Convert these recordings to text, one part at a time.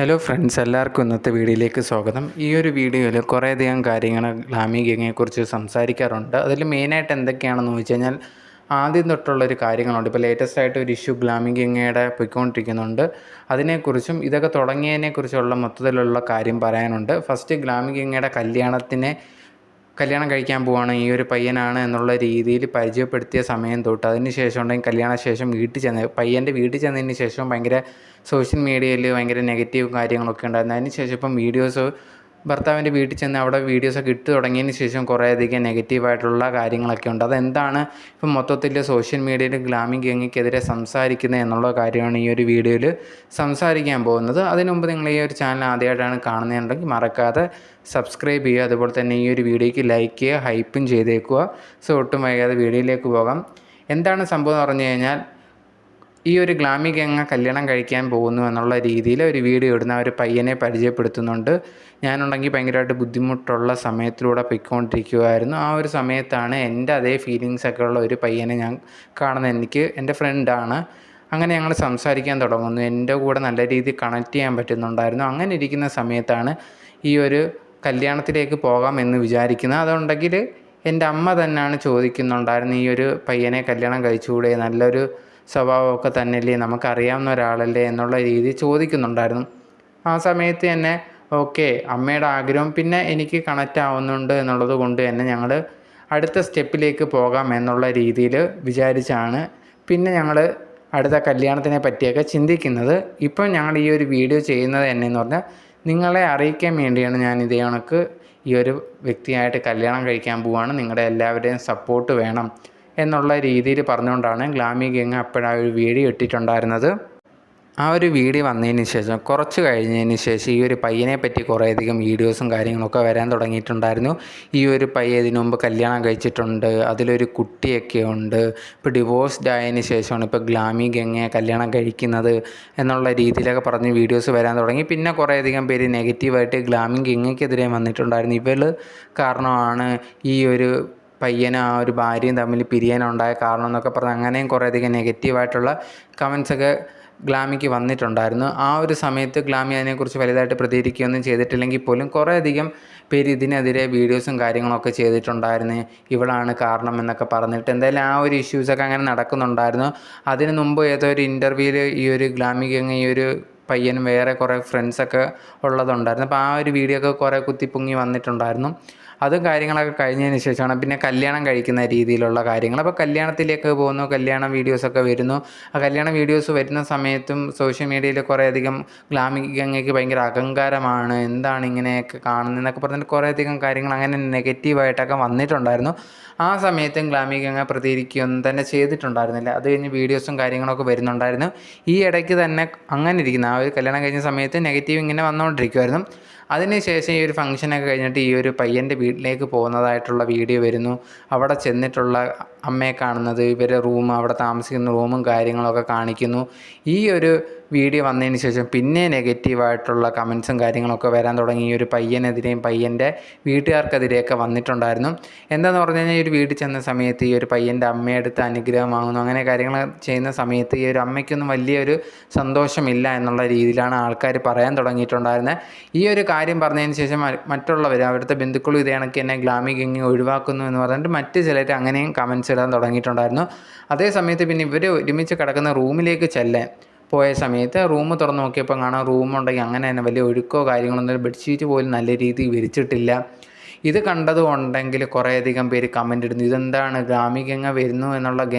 Hello friends, എല്ലാവർക്കും ഇന്നത്തെ വീഡിയോയിലേക്ക് സ്വാഗതം. ഈ ഒരു വീഡിയോയിൽ കുറേയധികം കാര്യങ്ങൾ ഗ്ലാമി ഗംഗയെക്കുറിച്ച് സംസാരിക്കാറുണ്ട്. അതിൽ മെയിനായിട്ട് എന്തൊക്കെയാണെന്ന് ചോദിച്ചു കഴിഞ്ഞാൽ ആദ്യം തൊട്ടുള്ളൊരു കാര്യങ്ങളുണ്ട്. ഇപ്പോൾ ലേറ്റസ്റ്റ് ആയിട്ട് ഒരു ഇഷ്യൂ ഗ്ലാമി ഗംഗയുടെ പോയിക്കൊണ്ടിരിക്കുന്നുണ്ട്. അതിനെക്കുറിച്ചും ഇതൊക്കെ തുടങ്ങിയതിനെക്കുറിച്ചുള്ള മൊത്തത്തിലുള്ള കാര്യം പറയാനുണ്ട്. ഫസ്റ്റ് ഗ്ലാമി ഗംഗയുടെ കല്യാണം കഴിക്കാൻ പോവുകയാണ്, ഈ ഒരു പയ്യനാണ് എന്നുള്ള രീതിയിൽ പരിചയപ്പെടുത്തിയ സമയം തൊട്ട് അതിന് ശേഷം ഉണ്ടെങ്കിൽ കല്യാണശേഷം പയ്യൻ്റെ വീട്ടിൽ ചെന്നതിന് ശേഷം ഭയങ്കര സോഷ്യൽ മീഡിയയിൽ ഭയങ്കര നെഗറ്റീവ് കാര്യങ്ങളൊക്കെ ഉണ്ടായിരുന്നു. അതിന് ശേഷം ഇപ്പം ഭർത്താവിൻ്റെ വീട്ടിൽ ചെന്ന് അവിടെ വീഡിയോസൊക്കെ ഇട്ട് തുടങ്ങിയതിന് ശേഷം കുറേയധികം നെഗറ്റീവായിട്ടുള്ള കാര്യങ്ങളൊക്കെ ഉണ്ട്. അതെന്താണ് ഇപ്പം മൊത്തത്തിൽ സോഷ്യൽ മീഡിയയിൽ ഗ്ലാമി ഗംഗയ്ക്കെതിരെ സംസാരിക്കുന്നത് എന്നുള്ള കാര്യമാണ് ഈ ഒരു വീഡിയോയിൽ സംസാരിക്കാൻ പോകുന്നത്. അതിനു മുമ്പ് നിങ്ങൾ ഈ ഒരു ചാനൽ ആദ്യമായിട്ടാണ് കാണുന്നതെന്നുണ്ടെങ്കിൽ മറക്കാതെ സബ്സ്ക്രൈബ് ചെയ്യുക. അതുപോലെ തന്നെ ഈ ഒരു വീഡിയോയ്ക്ക് ലൈക്ക് ചെയ്യുക, ഹൈപ്പും ചെയ്തേക്കുക. സോ ഒട്ടും വൈകാതെ വീഡിയോയിലേക്ക് പോകാം. എന്താണ് സംഭവം എന്ന് പറഞ്ഞു കഴിഞ്ഞാൽ, ഈ ഒരു ഗ്ലാമി ഗംഗ കല്യാണം കഴിക്കാൻ പോകുന്നു എന്നുള്ള രീതിയിൽ ഒരു വീഡിയോ ഇടുന്ന ഒരു പയ്യനെ പരിചയപ്പെടുത്തുന്നുണ്ട്. ഞാനുണ്ടെങ്കിൽ ഭയങ്കരമായിട്ട് ബുദ്ധിമുട്ടുള്ള സമയത്തിലൂടെ പൊയ്ക്കൊണ്ടിരിക്കുമായിരുന്നു. ആ ഒരു സമയത്താണ് എൻ്റെ അതേ ഫീലിങ്സൊക്കെ ഉള്ള ഒരു പയ്യനെ ഞാൻ കാണുന്നത്. എൻ്റെ ഫ്രണ്ടാണ്. അങ്ങനെ ഞങ്ങൾ സംസാരിക്കാൻ തുടങ്ങുന്നു. എൻ്റെ കൂടെ നല്ല രീതിയിൽ കണക്ട് ചെയ്യാൻ പറ്റുന്നുണ്ടായിരുന്നു. അങ്ങനെ ഇരിക്കുന്ന സമയത്താണ് ഈ ഒരു കല്യാണത്തിലേക്ക് പോകാം എന്ന് വിചാരിക്കുന്നത്. അതുണ്ടെങ്കിൽ എൻ്റെ അമ്മ തന്നെയാണ് ചോദിക്കുന്നുണ്ടായിരുന്നു, ഈ ഒരു പയ്യനെ കല്യാണം കഴിച്ചുകൂടെ, നല്ലൊരു സ്വഭാവമൊക്കെ തന്നെയല്ലേ, നമുക്കറിയാവുന്ന ഒരാളല്ലേ എന്നുള്ള രീതിയിൽ ചോദിക്കുന്നുണ്ടായിരുന്നു. ആ സമയത്ത് തന്നെ ഓക്കെ, അമ്മയുടെ ആഗ്രഹം പിന്നെ എനിക്ക് കണക്റ്റ് ആവുന്നുണ്ട് എന്നുള്ളത് കൊണ്ട് തന്നെ ഞങ്ങൾ അടുത്ത സ്റ്റെപ്പിലേക്ക് പോകാം എന്നുള്ള രീതിയിൽ വിചാരിച്ചാണ് പിന്നെ ഞങ്ങൾ അടുത്ത കല്യാണത്തിനെ പറ്റിയൊക്കെ ചിന്തിക്കുന്നത്. ഇപ്പം ഞങ്ങൾ ഈ ഒരു വീഡിയോ ചെയ്യുന്നത് എന്നു പറഞ്ഞാൽ നിങ്ങളെ അറിയിക്കാൻ വേണ്ടിയാണ്. ഞാൻ ഇതേ കണക്ക് ഈ ഒരു വ്യക്തിയായിട്ട് കല്യാണം കഴിക്കാൻ പോവുകയാണ്, നിങ്ങളുടെ എല്ലാവരുടെയും സപ്പോർട്ട് വേണം എന്നുള്ള രീതിയിൽ പറഞ്ഞുകൊണ്ടാണ് ഗ്ലാമി ഗംഗ അപ്പോഴാ ഒരു വീഡിയോ ഇട്ടിട്ടുണ്ടായിരുന്നത്. ആ ഒരു വീഡിയോ വന്നതിന് ശേഷം കുറച്ച് കഴിഞ്ഞതിന് ശേഷം ഈ ഒരു പയ്യനെ പറ്റി കുറേയധികം വീഡിയോസും കാര്യങ്ങളൊക്കെ വരാൻ തുടങ്ങിയിട്ടുണ്ടായിരുന്നു. ഈ ഒരു പയ്യൻ ഇതിനു മുമ്പ് കല്യാണം കഴിച്ചിട്ടുണ്ട്, അതിലൊരു കുട്ടിയൊക്കെ ഉണ്ട്, ഇപ്പോൾ ഡിവോഴ്സ്ഡ് ആയതിന് ശേഷമാണ് ഇപ്പോൾ ഗ്ലാമി ഗംഗയെ കല്യാണം കഴിക്കുന്നത് എന്നുള്ള രീതിയിലൊക്കെ പറഞ്ഞ് വീഡിയോസ് വരാൻ തുടങ്ങി. പിന്നെ കുറേയധികം പേര് നെഗറ്റീവായിട്ട് ഗ്ലാമി ഗംഗയ്ക്കെതിരെ വന്നിട്ടുണ്ടായിരുന്നു. ഇവൾ കാരണമാണ് ഈ ഒരു പയ്യനും ആ ഒരു ഭാര്യയും തമ്മിൽ പിരിയാനുണ്ടായ കാരണം എന്നൊക്കെ പറഞ്ഞ് അങ്ങനെയും കുറേയധികം നെഗറ്റീവായിട്ടുള്ള കമൻസൊക്കെ ഗ്ലാമിക്ക് വന്നിട്ടുണ്ടായിരുന്നു. ആ ഒരു സമയത്ത് ഗ്ലാമി അതിനെക്കുറിച്ച് വലുതായിട്ട് പ്രതികരിക്കുകയൊന്നും ചെയ്തിട്ടില്ലെങ്കിൽ പോലും കുറേയധികം പേര് ഇതിനെതിരെ വീഡിയോസും കാര്യങ്ങളൊക്കെ ചെയ്തിട്ടുണ്ടായിരുന്നു. ഇവളാണ് കാരണം എന്നൊക്കെ പറഞ്ഞിട്ട് എന്തായാലും ആ ഒരു ഇഷ്യൂസൊക്കെ അങ്ങനെ നടക്കുന്നുണ്ടായിരുന്നു. അതിന് മുമ്പ് ഏതോ ഒരു ഇൻ്റർവ്യൂവിൽ ഈ ഒരു ഗ്ലാമി ഗംഗ ഈ ഒരു പയ്യനും വേറെ കുറേ ഫ്രണ്ട്സൊക്കെ ഉള്ളതുണ്ടായിരുന്നു. അപ്പോൾ ആ ഒരു വീഡിയോ ഒക്കെ കുറേ കുത്തിപ്പൊങ്ങി വന്നിട്ടുണ്ടായിരുന്നു. അതും കാര്യങ്ങളൊക്കെ കഴിഞ്ഞതിന് ശേഷമാണ് പിന്നെ കല്യാണം കഴിക്കുന്ന രീതിയിലുള്ള കാര്യങ്ങൾ. അപ്പോൾ കല്യാണത്തിലേക്ക് പോകുന്നു, കല്യാണ വീഡിയോസൊക്കെ വരുന്നു. ആ കല്യാണ വീഡിയോസ് വരുന്ന സമയത്തും സോഷ്യൽ മീഡിയയിൽ കുറേയധികം ഗ്ലാമി ഗംഗയ്ക്ക് ഭയങ്കര അഹങ്കാരമാണ്, എന്താണ് ഇങ്ങനെയൊക്കെ കാണുന്നതെന്നൊക്കെ പറഞ്ഞിട്ട് കുറേയധികം കാര്യങ്ങൾ അങ്ങനെ നെഗറ്റീവായിട്ടൊക്കെ വന്നിട്ടുണ്ടായിരുന്നു. ആ സമയത്തും ഗ്ലാമി ഗംഗ പ്രതികരിക്കുകയൊന്നും തന്നെ ചെയ്തിട്ടുണ്ടായിരുന്നില്ല. അത് കഴിഞ്ഞ് വീഡിയോസും കാര്യങ്ങളൊക്കെ വരുന്നുണ്ടായിരുന്നു. ഈ ഇടയ്ക്ക് തന്നെ അങ്ങനെ ഇരിക്കുന്ന ആ ഒരു കല്യാണം കഴിഞ്ഞ സമയത്ത് നെഗറ്റീവ് ഇങ്ങനെ വന്നുകൊണ്ടിരിക്കുമായിരുന്നു. അതിനുശേഷം ഈ ഒരു ഫംഗ്ഷനൊക്കെ കഴിഞ്ഞിട്ട് ഈ ഒരു പയ്യൻ്റെ വീട്ടിലേക്ക് പോകുന്നതായിട്ടുള്ള വീഡിയോ വരുന്നു. അവിടെ ചെന്നിട്ടുള്ള അമ്മയെ കാണുന്നത്, ഇവരെ റൂം, അവിടെ താമസിക്കുന്ന റൂമും കാര്യങ്ങളൊക്കെ കാണിക്കുന്നു. ഈ ഒരു വീഡിയോ വന്നതിന് ശേഷം പിന്നെ നെഗറ്റീവായിട്ടുള്ള കമൻസും കാര്യങ്ങളൊക്കെ വരാൻ തുടങ്ങി. ഈ ഒരു പയ്യനെതിരെയും പയ്യൻ്റെ വീട്ടുകാർക്കെതിരെയൊക്കെ വന്നിട്ടുണ്ടായിരുന്നു. എന്താണെന്ന് പറഞ്ഞു കഴിഞ്ഞാൽ, ഈ ഒരു വീട്ടിൽ ചെന്ന സമയത്ത് ഈ ഒരു പയ്യൻ്റെ അമ്മയെടുത്ത് അനുഗ്രഹം വാങ്ങുന്നു, അങ്ങനെ കാര്യങ്ങൾ ചെയ്യുന്ന സമയത്ത് ഈ ഒരു അമ്മയ്ക്കൊന്നും വലിയൊരു സന്തോഷമില്ല എന്നുള്ള രീതിയിലാണ് ആൾക്കാർ പറയാൻ തുടങ്ങിയിട്ടുണ്ടായിരുന്നത്. ഈ ഒരു കാര്യം പറഞ്ഞതിന് ശേഷം മറ്റുള്ളവർ, അവിടുത്തെ ബന്ധുക്കളും ഇതേ കണക്ക് തന്നെ ഗ്ലാമി ഗംഗ ഒഴിവാക്കുന്നു എന്ന് പറഞ്ഞിട്ട് മറ്റ് ചിലർ അങ്ങനെയും കമൻസ് ഇടാൻ തുടങ്ങിയിട്ടുണ്ടായിരുന്നു. അതേ സമയത്ത് പിന്നെ ഇവർ ഒരുമിച്ച് കിടക്കുന്ന റൂമിലേക്ക് പോയ സമയത്ത് റൂം തുറന്ന് നോക്കിയപ്പോൾ കാണാൻ റൂമുണ്ടെങ്കിൽ അങ്ങനെ തന്നെ വലിയ ഒഴുക്കോ കാര്യങ്ങളൊന്നും, ബെഡ്ഷീറ്റ് പോലും നല്ല രീതിയിൽ വിരിച്ചിട്ടില്ല. ഇത് കണ്ടതുകൊണ്ടെങ്കിൽ കുറേയധികം പേര് കമൻ്റ് ഇടുന്നു, ഇതെന്താണ് ഗ്ലാമി ഗംഗ വരുന്നു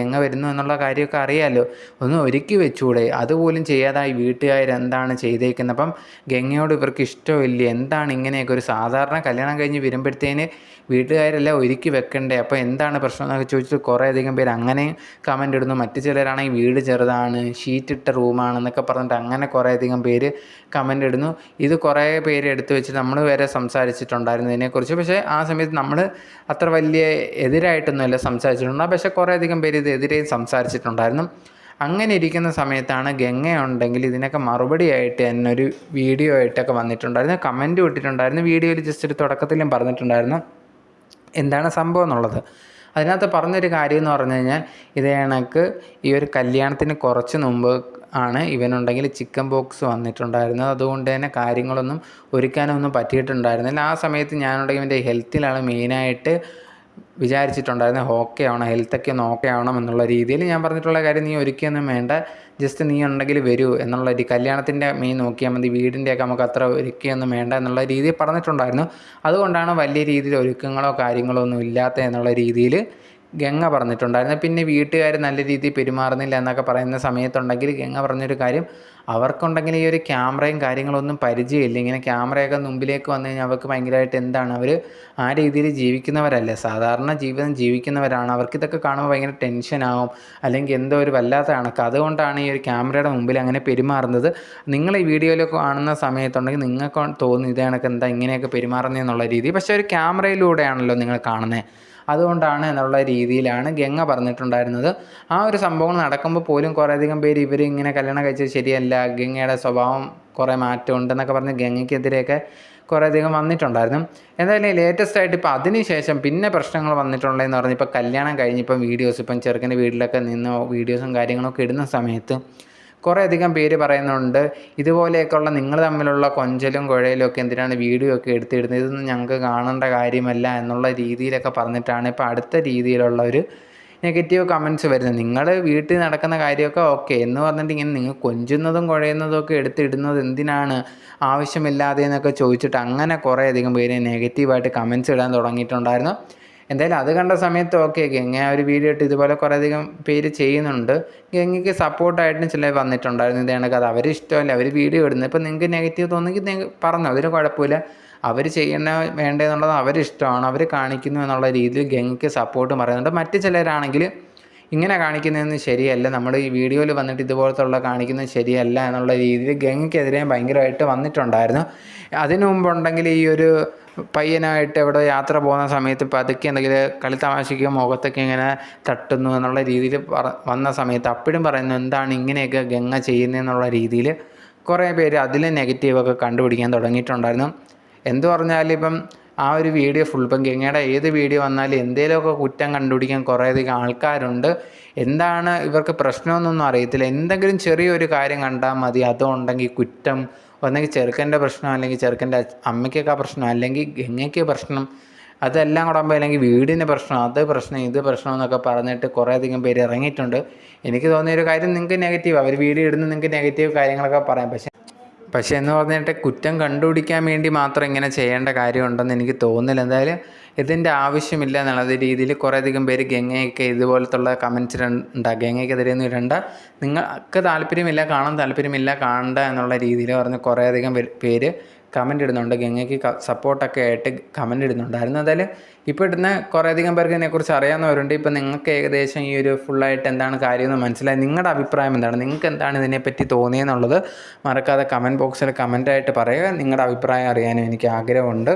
എന്നുള്ള കാര്യമൊക്കെ അറിയാമല്ലോ, ഒന്ന് ഒരുക്കി വെച്ചൂടെ, അതുപോലും ചെയ്യാതായി വീട്ടുകാരെന്താണ് ചെയ്തേക്കുന്നത്, അപ്പം ഗംഗയോട് ഇവർക്ക് ഇഷ്ടമില്ല, എന്താണ് ഇങ്ങനെയൊക്കെ, ഒരു സാധാരണ കല്യാണം കഴിഞ്ഞ് വരുമ്പോഴത്തേന് വീട്ടുകാരെല്ലാം ഒരുക്കി വെക്കണ്ടേ, അപ്പോൾ എന്താണ് പ്രശ്നം എന്നൊക്കെ ചോദിച്ചിട്ട് കുറേയധികം പേര് അങ്ങനെയും കമൻ്റ് ഇടുന്നു. മറ്റു ചിലരാണെങ്കിൽ വീട് ചെറുതാണ്, ഷീറ്റിട്ട റൂമാണെന്നൊക്കെ പറഞ്ഞിട്ട് അങ്ങനെ കുറേയധികം പേര് കമൻ്റ് ഇടുന്നു. ഇത് കുറേ പേര് എടുത്തു വെച്ചിട്ട് നമ്മൾ വരെ സംസാരിച്ചിട്ടുണ്ടായിരുന്നു ഇതിനെക്കുറിച്ച്. പക്ഷേ ആ സമയത്ത് നമ്മൾ അത്ര വലിയ എതിരായിട്ടൊന്നുമല്ല സംസാരിച്ചിട്ടുണ്ട്, പക്ഷേ കുറേയധികം പേര് ഇതെതിരെയും സംസാരിച്ചിട്ടുണ്ടായിരുന്നു. അങ്ങനെ ഇരിക്കുന്ന സമയത്താണ് ഗംഗയുണ്ടെങ്കിൽ ഇതിനൊക്കെ മറുപടിയായിട്ട് എന്നൊരു വീഡിയോ ആയിട്ടൊക്കെ വന്നിട്ടുണ്ടായിരുന്നു, കമൻറ്റ് വിട്ടിട്ടുണ്ടായിരുന്നു. വീഡിയോയിൽ ജസ്റ്റ് ഒരു തുടക്കത്തിലും പറഞ്ഞിട്ടുണ്ടായിരുന്നു എന്താണ് സംഭവം എന്നുള്ളത്. അതിനകത്ത് പറഞ്ഞൊരു കാര്യം എന്ന് പറഞ്ഞു കഴിഞ്ഞാൽ, ഇതേ കണക്ക് ഈ ഒരു കല്യാണത്തിന് കുറച്ച് മുമ്പ് ആണ് ഇവനുണ്ടെങ്കിൽ ചിക്കൻ ബോക്സ് വന്നിട്ടുണ്ടായിരുന്നത്. അതുകൊണ്ട് തന്നെ കാര്യങ്ങളൊന്നും ഒരുക്കാനൊന്നും പറ്റിയിട്ടുണ്ടായിരുന്നില്ല. ആ സമയത്ത് ഞാനുണ്ടെങ്കിൽ ഇവൻ്റെ ഹെൽത്തിലാണ് മെയിനായിട്ട് വിചാരിച്ചിട്ടുണ്ടായിരുന്നത്. ഓക്കെ ആവണം, ഹെൽത്തൊക്കെ ഒന്ന് ഓക്കെ ആവണം എന്നുള്ള രീതിയിൽ ഞാൻ പറഞ്ഞിട്ടുള്ള കാര്യം, നീ ഒരുക്കിയൊന്നും വേണ്ട, ജസ്റ്റ് നീ ഉണ്ടെങ്കിൽ വരൂ എന്നുള്ള കല്യാണത്തിൻ്റെ മെയിൻ നോക്കിയാൽ മതി, വീടിൻ്റെയൊക്കെ നമുക്ക് അത്ര ഒരുക്കിയൊന്നും വേണ്ട എന്നുള്ള രീതിയിൽ പറഞ്ഞിട്ടുണ്ടായിരുന്നു. അതുകൊണ്ടാണ് വലിയ രീതിയിൽ ഒരുക്കങ്ങളോ കാര്യങ്ങളോ ഒന്നും ഇല്ലാത്ത എന്നുള്ള രീതിയിൽ ഗംഗ പറഞ്ഞിട്ടുണ്ടായിരുന്നു. പിന്നെ വീട്ടുകാർ നല്ല രീതിയിൽ പെരുമാറുന്നില്ല എന്നൊക്കെ പറയുന്ന സമയത്തുണ്ടെങ്കിൽ ഗംഗ പറഞ്ഞൊരു കാര്യം, അവർക്കുണ്ടെങ്കിൽ ഈ ഒരു ക്യാമറയും കാര്യങ്ങളൊന്നും പരിചയമില്ല. ഇങ്ങനെ ക്യാമറയൊക്കെ മുമ്പിലേക്ക് വന്നു കഴിഞ്ഞാൽ അവർക്ക് ഭയങ്കരമായിട്ട് എന്താണ്, അവർ ആ രീതിയിൽ ജീവിക്കുന്നവരല്ല, സാധാരണ ജീവിതം ജീവിക്കുന്നവരാണ്. അവർക്കിതൊക്കെ കാണുമ്പോൾ ഭയങ്കര ടെൻഷനാവും, അല്ലെങ്കിൽ എന്തോ ഒരു വല്ലാത്ത കണക്ക്. അതുകൊണ്ടാണ് ഈ ഒരു ക്യാമറയുടെ മുമ്പിൽ അങ്ങനെ പെരുമാറുന്നത്. നിങ്ങൾ ഈ വീഡിയോയിൽ കാണുന്ന സമയത്തുണ്ടെങ്കിൽ നിങ്ങൾക്ക് തോന്നുന്നു ഇതേ കണക്ക് എന്താ ഇങ്ങനെയൊക്കെ പെരുമാറുന്നതെന്നുള്ള രീതി, പക്ഷേ ഒരു ക്യാമറയിലൂടെയാണല്ലോ നിങ്ങൾ കാണുന്നത്, അതുകൊണ്ടാണ് എന്നുള്ള രീതിയിലാണ് ഗംഗ പറഞ്ഞിട്ടുണ്ടായിരുന്നത്. ആ ഒരു സംഭവം നടക്കുമ്പോൾ പോലും കുറേയധികം പേര് ഇവർ ഇങ്ങനെ കല്യാണം കഴിച്ചത് ശരിയല്ല, ഗംഗയുടെ സ്വഭാവം കുറേ മാറ്റമുണ്ടെന്നൊക്കെ പറഞ്ഞ് ഗംഗയ്ക്കെതിരെയൊക്കെ കുറേയധികം വന്നിട്ടുണ്ടായിരുന്നു. എന്തായാലും ലേറ്റസ്റ്റ് ആയിട്ട് ഇപ്പോൾ അതിന് ശേഷം പിന്നെ പ്രശ്നങ്ങൾ വന്നിട്ടുള്ളതെന്ന് പറഞ്ഞാൽ, ഇപ്പോൾ കല്യാണം കഴിഞ്ഞിപ്പം വീഡിയോസ്, ഇപ്പം ചെറുക്കൻ്റെ വീട്ടിലൊക്കെ നിന്ന് വീഡിയോസും കാര്യങ്ങളൊക്കെ ഇടുന്ന സമയത്ത് കുറേയധികം പേര് പറയുന്നുണ്ട്, ഇതുപോലെയൊക്കെയുള്ള നിങ്ങൾ തമ്മിലുള്ള കൊഞ്ചലും കുഴയിലും ഒക്കെ എന്തിനാണ് വീഡിയോ ഒക്കെ എടുത്തിടുന്നത്, ഇതൊന്നും ഞങ്ങൾക്ക് കാണേണ്ട കാര്യമല്ല എന്നുള്ള രീതിയിലൊക്കെ പറഞ്ഞിട്ടാണ് ഇപ്പോൾ അടുത്ത രീതിയിലുള്ള ഒരു നെഗറ്റീവ് കമൻറ്റ്സ് വരുന്നത്. നിങ്ങൾ വീട്ടിൽ നടക്കുന്ന കാര്യമൊക്കെ ഓക്കെ എന്ന് പറഞ്ഞിട്ട് ഇങ്ങനെ നിങ്ങൾ കൊഞ്ചുന്നതും കുഴയുന്നതും ഒക്കെ എടുത്തിടുന്നത് എന്തിനാണ് ആവശ്യമില്ലാതെ എന്നൊക്കെ ചോദിച്ചിട്ട് അങ്ങനെ കുറേയധികം പേര് നെഗറ്റീവായിട്ട് കമൻറ്റ്സ് ഇടാൻ തുടങ്ങിയിട്ടുണ്ടായിരുന്നു. എന്തായാലും അത് കണ്ട സമയത്ത് ഓക്കെ, ഗംഗ ഒരു വീഡിയോ ഇട്ട് ഇതുപോലെ കുറേയധികം പേര് ചെയ്യുന്നുണ്ട്, ഗംഗയ്ക്ക് സപ്പോർട്ടായിട്ടും ചിലർ വന്നിട്ടുണ്ടായിരുന്നു. ഇത് കണക്ക് അത് അവർ ഇഷ്ടമല്ല, അവർ വീഡിയോ ഇടുന്നത്. ഇപ്പോൾ നിങ്ങൾക്ക് നെഗറ്റീവ് തോന്നുമെങ്കിൽ നിങ്ങൾ പറഞ്ഞു, അതിന് കുഴപ്പമില്ല, അവർ ചെയ്യണ വേണ്ടതെന്നുള്ളത് അവരിഷ്ടമാണ്, അവർ കാണിക്കുന്നു എന്നുള്ള രീതിയിൽ ഗംഗയ്ക്ക് സപ്പോർട്ട് പറയുന്നുണ്ട്. മറ്റ് ചിലരാണെങ്കിൽ ഇങ്ങനെ കാണിക്കുന്നതൊന്നും ശരിയല്ല, നമ്മൾ ഈ വീഡിയോയിൽ വന്നിട്ട് ഇതുപോലത്തുള്ള കാണിക്കുന്നത് ശരിയല്ല എന്നുള്ള രീതിയിൽ ഗംഗയ്ക്കെതിരെ ഭയങ്കരമായിട്ട് വന്നിട്ടുണ്ടായിരുന്നു. അതിനു മുമ്പുണ്ടെങ്കിൽ ഈ ഒരു പയ്യനായിട്ട് എവിടെ യാത്ര പോകുന്ന സമയത്ത് പതുക്കെ എന്തെങ്കിലും കളിത്തമാശയ്ക്ക് മുഖത്തൊക്കെ ഇങ്ങനെ തട്ടുന്നു എന്നുള്ള രീതിയിൽ വന്ന സമയത്ത് അപ്പോഴും പറയുന്നു എന്താണ് ഇങ്ങനെയൊക്കെ ഗംഗ ചെയ്യുന്നതെന്നുള്ള രീതിയിൽ കുറേ പേര് അതിൽ നെഗറ്റീവൊക്കെ കണ്ടുപിടിക്കാൻ തുടങ്ങിയിട്ടുണ്ടായിരുന്നു. എന്തു പറഞ്ഞാലും ഇപ്പം ആ ഒരു വീഡിയോ ഫുൾ, ഇപ്പം ഗംഗയുടെ ഏത് വീഡിയോ വന്നാലും എന്തെങ്കിലുമൊക്കെ കുറ്റം കണ്ടുപിടിക്കാൻ കുറേയധികം ആൾക്കാരുണ്ട്. എന്താണ് ഇവർക്ക് പ്രശ്നമെന്നൊന്നും അറിയത്തില്ല, എന്തെങ്കിലും ചെറിയൊരു കാര്യം കണ്ടാൽ മതി, അതുണ്ടെങ്കിൽ കുറ്റം, ഒന്നെങ്കിൽ ചെറുക്കൻ്റെ പ്രശ്നം, അല്ലെങ്കിൽ ചെറുക്കൻ്റെ അമ്മയ്ക്കൊക്കെ പ്രശ്നം, അല്ലെങ്കിൽ ഗംഗയ്ക്ക് പ്രശ്നം, അതെല്ലാം കൂടെ ആകുമ്പോൾ അല്ലെങ്കിൽ വീടിന് പ്രശ്നം, അത് പ്രശ്നം, ഇത് പ്രശ്നം എന്നൊക്കെ പറഞ്ഞിട്ട് കുറേയധികം പേര് ഇറങ്ങിയിട്ടുണ്ട്. എനിക്ക് തോന്നിയൊരു കാര്യം, നിങ്ങൾക്ക് നെഗറ്റീവ്, അവർ വീഡിയോ ഇടുന്ന നിങ്ങൾക്ക് നെഗറ്റീവ് കാര്യങ്ങളൊക്കെ പറയാം, പക്ഷേ എന്ന് പറഞ്ഞിട്ട് കുറ്റം കണ്ടുപിടിക്കാൻ വേണ്ടി മാത്രം ഇങ്ങനെ ചെയ്യേണ്ട കാര്യമുണ്ടെന്ന് എനിക്ക് തോന്നുന്നില്ല. എന്തായാലും ഇതിൻ്റെ ആവശ്യമില്ല എന്നുള്ള രീതിയിൽ കുറേയധികം പേര് ഗംഗയൊക്കെ ഇതുപോലത്തുള്ള കമൻറ്റ്സ് ഗംഗയ്ക്കെതിരെ ഒന്നും ഇടണ്ട, നിങ്ങൾക്ക് താല്പര്യമില്ല, കാണാൻ താല്പര്യമില്ല, കാണണ്ട എന്നുള്ള രീതിയിൽ പറഞ്ഞ് കുറേയധികം പേര് കമൻ്റ് ഇടുന്നുണ്ട്, ഗംഗയ്ക്ക് സപ്പോർട്ടൊക്കെ ആയിട്ട് കമൻ്റ് ഇടുന്നുണ്ടായിരുന്നു. എന്തായാലും ഇപ്പോൾ ഇടുന്ന കുറേയധികം പേർക്ക് ഇതിനെക്കുറിച്ച് അറിയാവുന്നവരുണ്ട്. ഇപ്പോൾ നിങ്ങൾക്ക് ഏകദേശം ഈ ഒരു ഫുള്ളായിട്ട് എന്താണ് കാര്യമെന്ന് മനസ്സിലായി, നിങ്ങളുടെ അഭിപ്രായം എന്താണ്, നിങ്ങൾക്ക് എന്താണ് ഇതിനെപ്പറ്റി തോന്നിയെന്നുള്ളത് മറക്കാതെ കമൻറ്റ് ബോക്സിൽ കമൻ്റായിട്ട് പറയുക. നിങ്ങളുടെ അഭിപ്രായം അറിയാനും എനിക്ക് ആഗ്രഹമുണ്ട്.